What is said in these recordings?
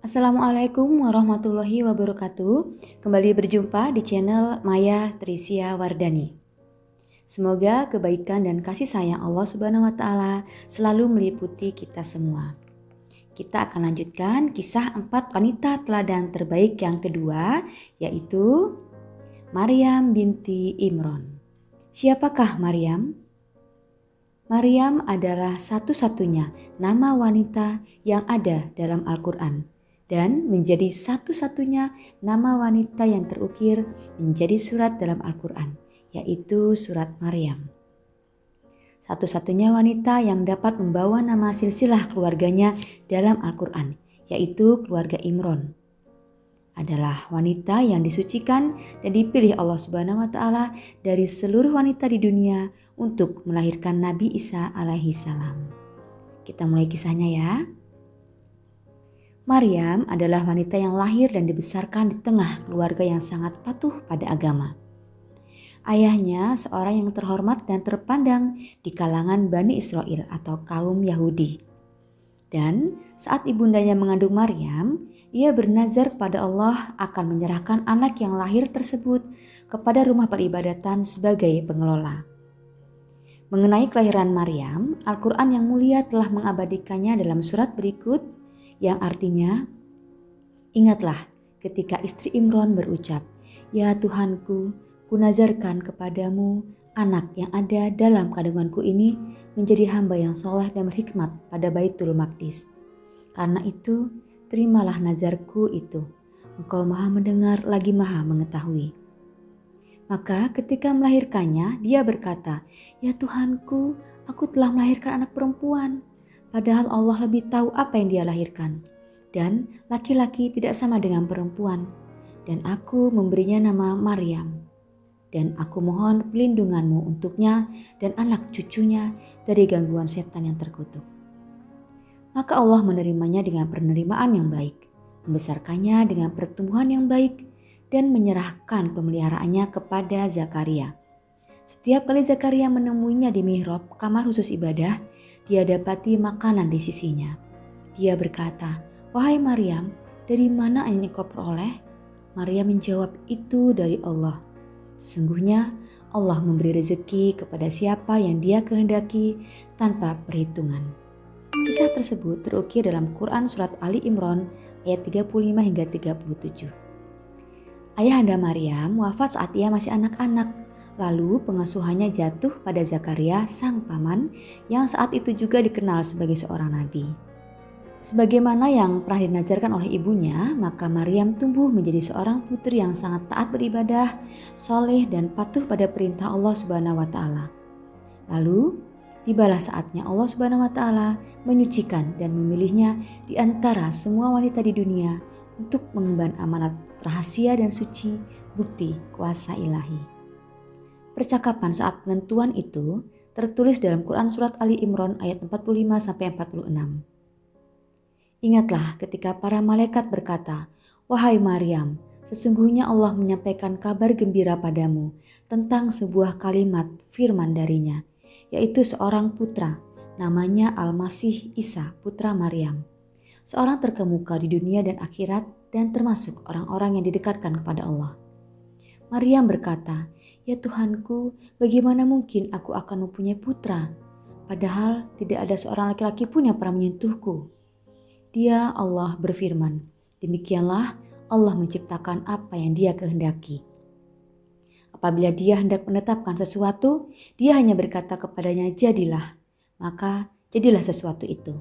Assalamualaikum warahmatullahi wabarakatuh. Kembali berjumpa di channel Maya Trisia Wardani. Semoga kebaikan dan kasih sayang Allah Subhanahu wa taala selalu meliputi kita semua. Kita akan lanjutkan kisah 4 wanita teladan terbaik yang kedua, yaitu Maryam binti Imran. Siapakah Maryam? Maryam adalah satu-satunya nama wanita yang ada dalam Al-Quran dan menjadi satu-satunya nama wanita yang terukir menjadi surat dalam Al-Quran, yaitu surat Maryam. Satu-satunya wanita yang dapat membawa nama silsilah keluarganya dalam Al-Quran, yaitu keluarga Imran. Adalah wanita yang disucikan dan dipilih Allah Subhanahu wa taala dari seluruh wanita di dunia untuk melahirkan Nabi Isa alaihi salam. Kita mulai kisahnya ya. Maryam adalah wanita yang lahir dan dibesarkan di tengah keluarga yang sangat patuh pada agama. Ayahnya seorang yang terhormat dan terpandang di kalangan Bani Israel atau kaum Yahudi. Dan saat ibundanya mengandung Maryam, ia bernazar pada Allah akan menyerahkan anak yang lahir tersebut kepada rumah peribadatan sebagai pengelola. Mengenai kelahiran Maryam, Al-Quran yang mulia telah mengabadikannya dalam surat berikut yang artinya, ingatlah ketika istri Imran berucap, "Ya Tuhanku, kunazarkan kepadamu anak yang ada dalam kandunganku ini menjadi hamba yang soleh dan berhikmat pada Baitul Maqdis. Karena itu, terimalah nazarku itu. Engkau maha mendengar lagi maha mengetahui." Maka ketika melahirkannya, dia berkata, "Ya Tuhanku, aku telah melahirkan anak perempuan. Padahal Allah lebih tahu apa yang dia lahirkan. Dan laki-laki tidak sama dengan perempuan. Dan aku memberinya nama Maryam. Dan aku mohon pelindunganmu untuknya dan anak cucunya dari gangguan setan yang terkutuk." Maka Allah menerimanya dengan penerimaan yang baik, membesarkannya dengan pertumbuhan yang baik, dan menyerahkan pemeliharaannya kepada Zakaria. Setiap kali Zakaria menemuinya di mihrab kamar khusus ibadah, dia dapati makanan di sisinya. Dia berkata, "Wahai Maryam, dari mana ini kau peroleh?" Maryam menjawab, "Itu dari Allah. Sesungguhnya Allah memberi rezeki kepada siapa yang dia kehendaki tanpa perhitungan." Kisah tersebut terukir dalam Quran Surat Ali Imran ayat 35 hingga 37. Ayahanda Maryam wafat saat ia masih anak-anak. Lalu pengasuhannya jatuh pada Zakaria sang paman yang saat itu juga dikenal sebagai seorang nabi. Sebagaimana yang pernah dinazarkan oleh ibunya, maka Maryam tumbuh menjadi seorang putri yang sangat taat beribadah, soleh dan patuh pada perintah Allah Subhanahu wa taala. Lalu tibalah saatnya Allah Subhanahu wa taala menyucikan dan memilihnya di antara semua wanita di dunia untuk mengemban amanat rahasia dan suci bukti kuasa ilahi. Percakapan saat penentuan itu tertulis dalam Quran Surat Ali Imran ayat 45-46. Ingatlah ketika para malaikat berkata, "Wahai Maryam, sesungguhnya Allah menyampaikan kabar gembira padamu tentang sebuah kalimat firman darinya, yaitu seorang putra, namanya Al-Masih Isa putra Maryam. Seorang terkemuka di dunia dan akhirat dan termasuk orang-orang yang didekatkan kepada Allah." Maryam berkata, "Ya Tuhanku, bagaimana mungkin aku akan mempunyai putra? Padahal tidak ada seorang laki-laki pun yang pernah menyentuhku." Dia Allah berfirman, "Demikianlah Allah menciptakan apa yang dia kehendaki. Apabila dia hendak menetapkan sesuatu, dia hanya berkata kepadanya, jadilah, maka jadilah sesuatu itu."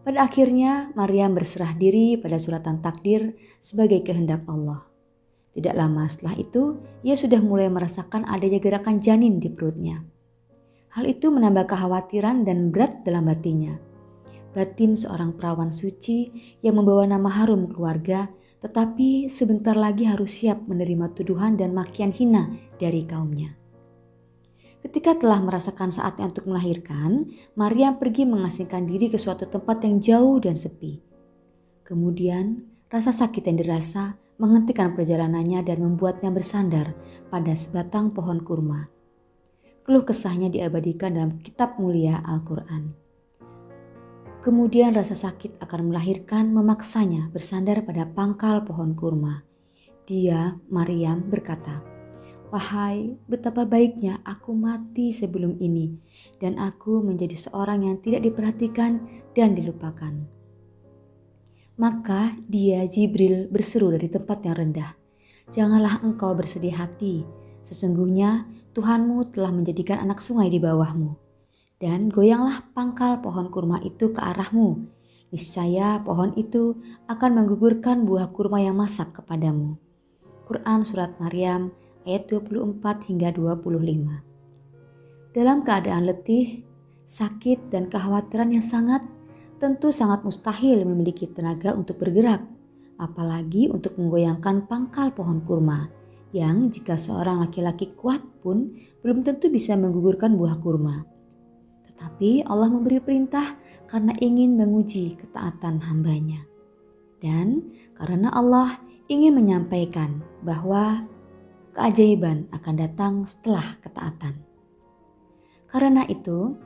Pada akhirnya Maryam berserah diri pada suratan takdir sebagai kehendak Allah. Tidak lama setelah itu, ia sudah mulai merasakan adanya gerakan janin di perutnya. Hal itu menambah kekhawatiran dan berat dalam batinnya. Batin seorang perawan suci yang membawa nama harum keluarga, tetapi sebentar lagi harus siap menerima tuduhan dan makian hina dari kaumnya. Ketika telah merasakan saatnya untuk melahirkan, Maryam pergi mengasingkan diri ke suatu tempat yang jauh dan sepi. Kemudian rasa sakit yang dirasa menghentikan perjalanannya dan membuatnya bersandar pada sebatang pohon kurma. Keluh kesahnya diabadikan dalam kitab mulia Al-Quran. Kemudian rasa sakit akan melahirkan memaksanya bersandar pada pangkal pohon kurma. Dia, Maryam, berkata, "Wahai, betapa baiknya aku mati sebelum ini, dan aku menjadi seorang yang tidak diperhatikan dan dilupakan." Maka dia, Jibril, berseru dari tempat yang rendah, "Janganlah engkau bersedih hati, sesungguhnya Tuhanmu telah menjadikan anak sungai di bawahmu. Dan goyanglah pangkal pohon kurma itu ke arahmu. Niscaya pohon itu akan menggugurkan buah kurma yang masak kepadamu." Quran Surat Maryam ayat 24 hingga 25. Dalam keadaan letih, sakit, dan kekhawatiran yang tentu sangat mustahil memiliki tenaga untuk bergerak, apalagi untuk menggoyangkan pangkal pohon kurma, yang jika seorang laki-laki kuat pun belum tentu bisa menggugurkan buah kurma. Tetapi Allah memberi perintah karena ingin menguji ketaatan hambanya. Dan karena Allah ingin menyampaikan bahwa keajaiban akan datang setelah ketaatan. Karena itu,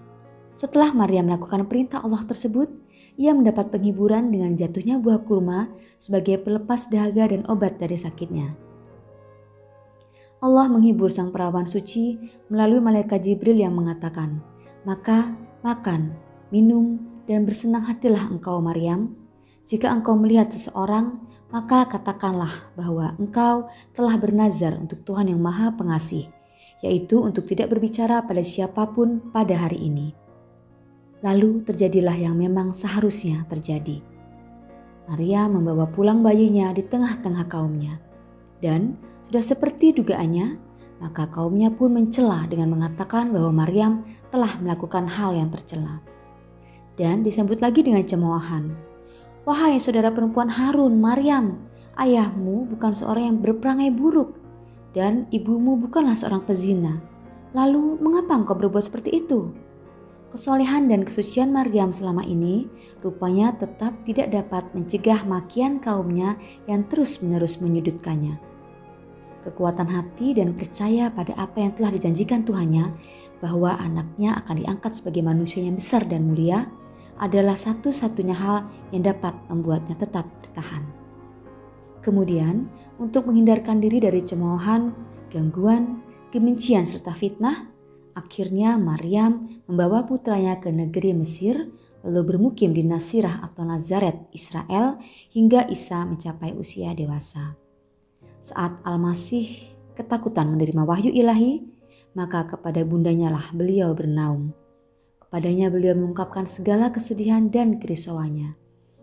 setelah Maryam melakukan perintah Allah tersebut, ia mendapat penghiburan dengan jatuhnya buah kurma sebagai pelepas dahaga dan obat dari sakitnya. Allah menghibur sang perawan suci melalui malaikat Jibril yang mengatakan, "Maka makan, minum, dan bersenang hatilah engkau Maryam. Jika engkau melihat seseorang, maka katakanlah bahwa engkau telah bernazar untuk Tuhan yang Maha Pengasih, yaitu untuk tidak berbicara pada siapapun pada hari ini." Lalu terjadilah yang memang seharusnya terjadi. Maria membawa pulang bayinya di tengah-tengah kaumnya. Dan sudah seperti dugaannya, maka kaumnya pun mencela dengan mengatakan bahwa Maryam telah melakukan hal yang tercela. Dan disambut lagi dengan cemoohan, "Wahai saudara perempuan Harun, Maryam, ayahmu bukan seorang yang berperangai buruk, dan ibumu bukanlah seorang pezina. Lalu mengapa engkau berbuat seperti itu?" Kesolehan dan kesucian Maryam selama ini rupanya tetap tidak dapat mencegah makian kaumnya yang terus-menerus menyudutkannya. Kekuatan hati dan percaya pada apa yang telah dijanjikan Tuhannya, bahwa anaknya akan diangkat sebagai manusia yang besar dan mulia, adalah satu-satunya hal yang dapat membuatnya tetap bertahan. Kemudian, untuk menghindarkan diri dari cemoohan, gangguan, kebencian serta fitnah, akhirnya Maryam membawa putranya ke negeri Mesir, lalu bermukim di Nasirah atau Nazaret, Israel, hingga Isa mencapai usia dewasa. Saat Al-Masih ketakutan menerima wahyu ilahi, maka kepada bundanya lah beliau bernaung. Kepadanya beliau mengungkapkan segala kesedihan dan kerisauannya.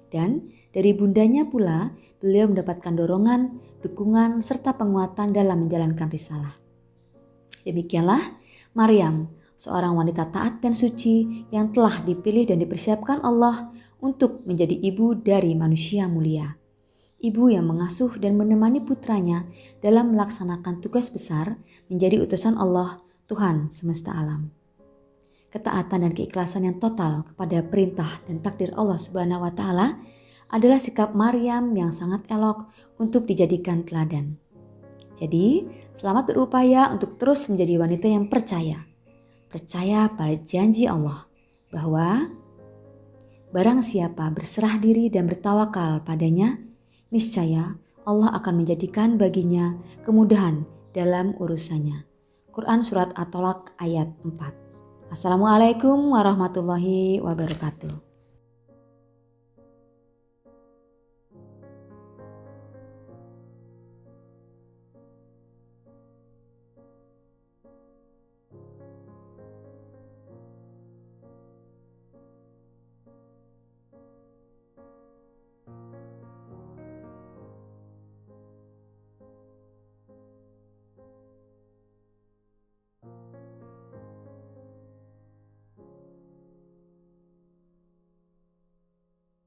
Dan dari bundanya pula beliau mendapatkan dorongan, dukungan, serta penguatan dalam menjalankan risalah. Demikianlah Maryam, seorang wanita taat dan suci yang telah dipilih dan dipersiapkan Allah untuk menjadi ibu dari manusia mulia. Ibu yang mengasuh dan menemani putranya dalam melaksanakan tugas besar menjadi utusan Allah, Tuhan semesta alam. Ketaatan dan keikhlasan yang total kepada perintah dan takdir Allah Subhanahu wa Ta'ala adalah sikap Maryam yang sangat elok untuk dijadikan teladan. Jadi, selamat berupaya untuk terus menjadi wanita yang percaya pada janji Allah bahwa barang siapa berserah diri dan bertawakal padanya, niscaya Allah akan menjadikan baginya kemudahan dalam urusannya. Quran Surat At-Tolak ayat 4. Assalamualaikum warahmatullahi wabarakatuh.